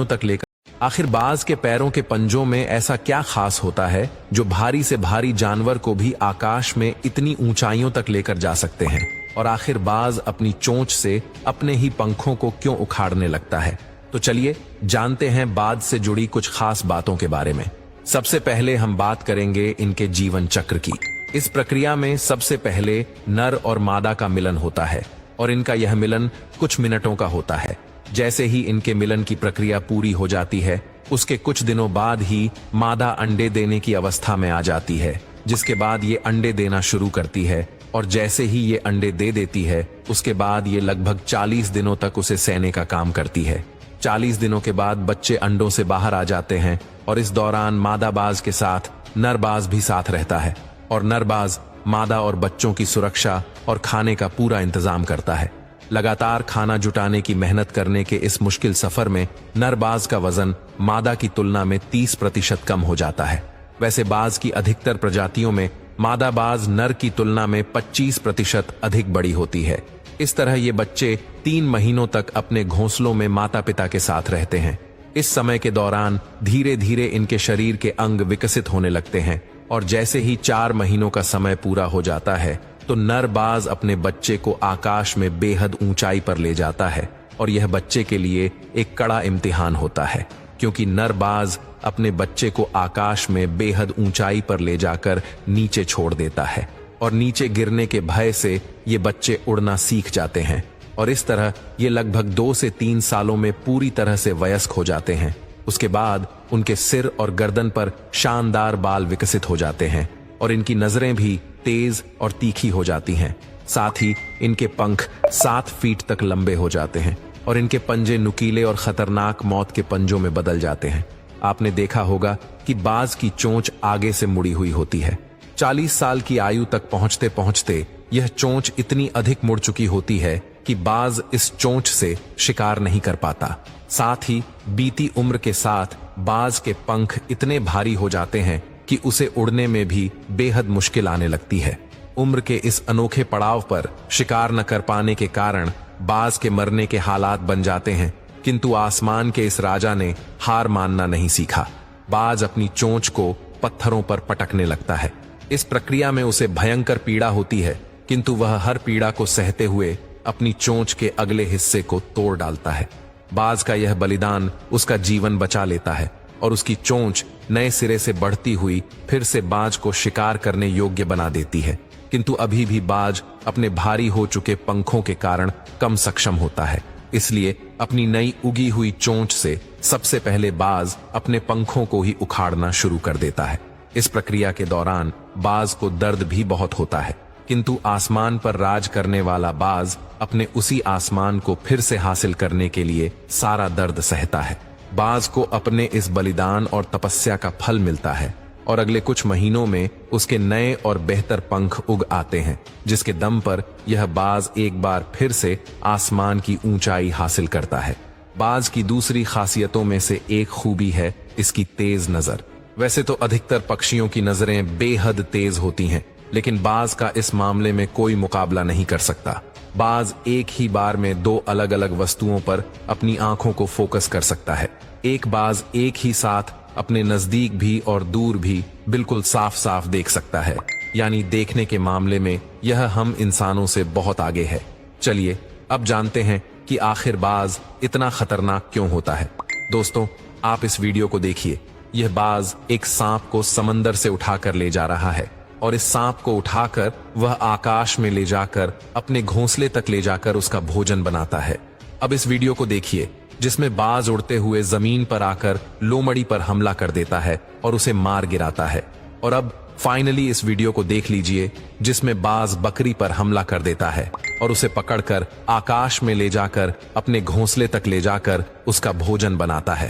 तक लेकर आखिर बाज के पैरों के पंजों में ऐसा क्या खास होता है जो भारी से भारी जानवर को भी आकाश में इतनी ऊंचाइयों तक लेकर जा सकते हैं। और आखिर बाज अपनी चोंच से अपने ही पंखों को क्यों उखाड़ने लगता है। तो चलिए जानते हैं बाज से जुड़ी कुछ खास बातों के बारे में। सबसे पहले हम बात करेंगे इनके जीवन चक्र की। इस प्रक्रिया में सबसे पहले नर और मादा का मिलन होता है और इनका यह मिलन कुछ मिनटों का होता है। जैसे ही इनके मिलन की प्रक्रिया पूरी हो जाती है, उसके कुछ दिनों बाद ही मादा अंडे देने की अवस्था में आ जाती है, जिसके बाद ये अंडे देना शुरू करती है। और जैसे ही ये अंडे दे देती है, उसके बाद ये लगभग 40 दिनों तक उसे सहने का काम करती है। 40 दिनों के बाद बच्चे अंडों से बाहर आ जाते हैं और इस दौरान मादा बाज के साथ नर बाज भी साथ रहता है और नर बाज मादा और बच्चों की सुरक्षा और खाने का पूरा इंतजाम करता है। लगातार खाना जुटाने की मेहनत करने के इस मुश्किल सफर में नर बाज का वजन मादा की तुलना में 30% कम हो जाता है। वैसे बाज की अधिकतर प्रजातियों में मादा बाज नर की तुलना में 25% अधिक बड़ी होती है। इस तरह ये बच्चे 3 महीनों तक अपने घोंसलों में माता पिता के साथ रहते हैं। इस समय के दौरान धीरे धीरे इनके शरीर के अंग विकसित होने लगते हैं और जैसे ही 4 महीनों का समय पूरा हो जाता है तो नर बाज अपने बच्चे को आकाश में बेहद ऊंचाई पर ले जाता है। और यह बच्चे के लिए एक कड़ा इम्तिहान होता है, क्योंकि नर बाज अपने बच्चे को आकाश में बेहद ऊंचाई पर ले जाकर नीचे छोड़ देता है और नीचे गिरने के भय से ये बच्चे उड़ना सीख जाते हैं। और इस तरह ये लगभग 2 से 3 सालों में पूरी तरह से वयस्क हो जाते हैं। उसके बाद उनके सिर और गर्दन पर शानदार बाल विकसित हो जाते हैं और इनकी नजरें भी तेज और तीखी हो जाती हैं। साथ ही इनके पंख 7 फीट तक लंबे हो जाते हैं और इनके पंजे नुकीले और खतरनाक मौत के पंजों में बदल जाते हैं। आपने देखा होगा कि बाज की चोंच आगे से मुड़ी हुई होती है। 40 साल की आयु तक पहुंचते पहुंचते यह चोंच इतनी अधिक मुड़ चुकी होती है कि बाज इस चोंच से शिकार नहीं कर पाता। साथ ही बीती उम्र के साथ बाज के पंख इतने भारी हो जाते हैं कि उसे उड़ने में भी बेहद मुश्किल आने लगती है। उम्र के इस अनोखे पड़ाव पर शिकार न कर पाने के कारण बाज के मरने के हालात बन जाते हैं, किंतु आसमान के इस राजा ने हार मानना नहीं सीखा। बाज अपनी चोंच को पत्थरों पर पटकने लगता है। इस प्रक्रिया में उसे भयंकर पीड़ा होती है, किंतु वह हर पीड़ा को सहते हुए अपनी चोंच के अगले हिस्से को तोड़ डालता है। बाज का यह बलिदान उसका जीवन बचा लेता है और उसकी चोंच नए सिरे से बढ़ती हुई फिर से बाज को शिकार करने योग्य बना देती है। किंतु अभी भी बाज अपने भारी हो चुके पंखों के कारण कम सक्षम होता है। इसलिए अपनी नई उगी हुई चोंच से सबसे पहले बाज अपने पंखों को ही उखाड़ना शुरू कर देता है। इस प्रक्रिया के दौरान बाज को दर्द भी बहुत होता है, किंतु आसमान पर राज करने वाला बाज अपने उसी आसमान को फिर से हासिल करने के लिए सारा दर्द सहता है। बाज को अपने इस बलिदान और तपस्या का फल मिलता है और अगले कुछ महीनों में उसके नए और बेहतर पंख उग आते हैं, जिसके दम पर यह बाज एक बार फिर से आसमान की ऊंचाई हासिल करता है। बाज की दूसरी खासियतों में से एक खूबी है इसकी तेज नजर। वैसे तो अधिकतर पक्षियों की नजरें बेहद तेज होती हैं, लेकिन बाज का इस मामले में कोई मुकाबला नहीं कर सकता। बाज एक ही बार में 2 अलग अलग वस्तुओं पर अपनी आंखों को फोकस कर सकता है। एक बाज एक ही साथ अपने नजदीक भी और दूर भी बिल्कुल साफ साफ देख सकता है, यानी देखने के मामले में यह हम इंसानों से बहुत आगे है। चलिए अब जानते हैं कि आखिर बाज इतना खतरनाक क्यों होता है। दोस्तों, आप इस वीडियो को देखिए। यह बाज एक सांप को समंदर से उठाकर ले जा रहा है और इस सांप को उठाकर वह आकाश में ले जाकर अपने घोंसले तक ले जाकर उसका भोजन बनाता है। अब इस वीडियो को देखिए, जिसमें बाज उड़ते हुए जमीन पर आकर लोमड़ी पर हमला कर देता है और उसे मार गिराता है। और अब फाइनली इस वीडियो को देख लीजिए, जिसमें बाज बकरी पर हमला कर देता है और उसे पकड़कर आकाश में ले जाकर अपने घोंसले तक ले जाकर उसका भोजन बनाता है।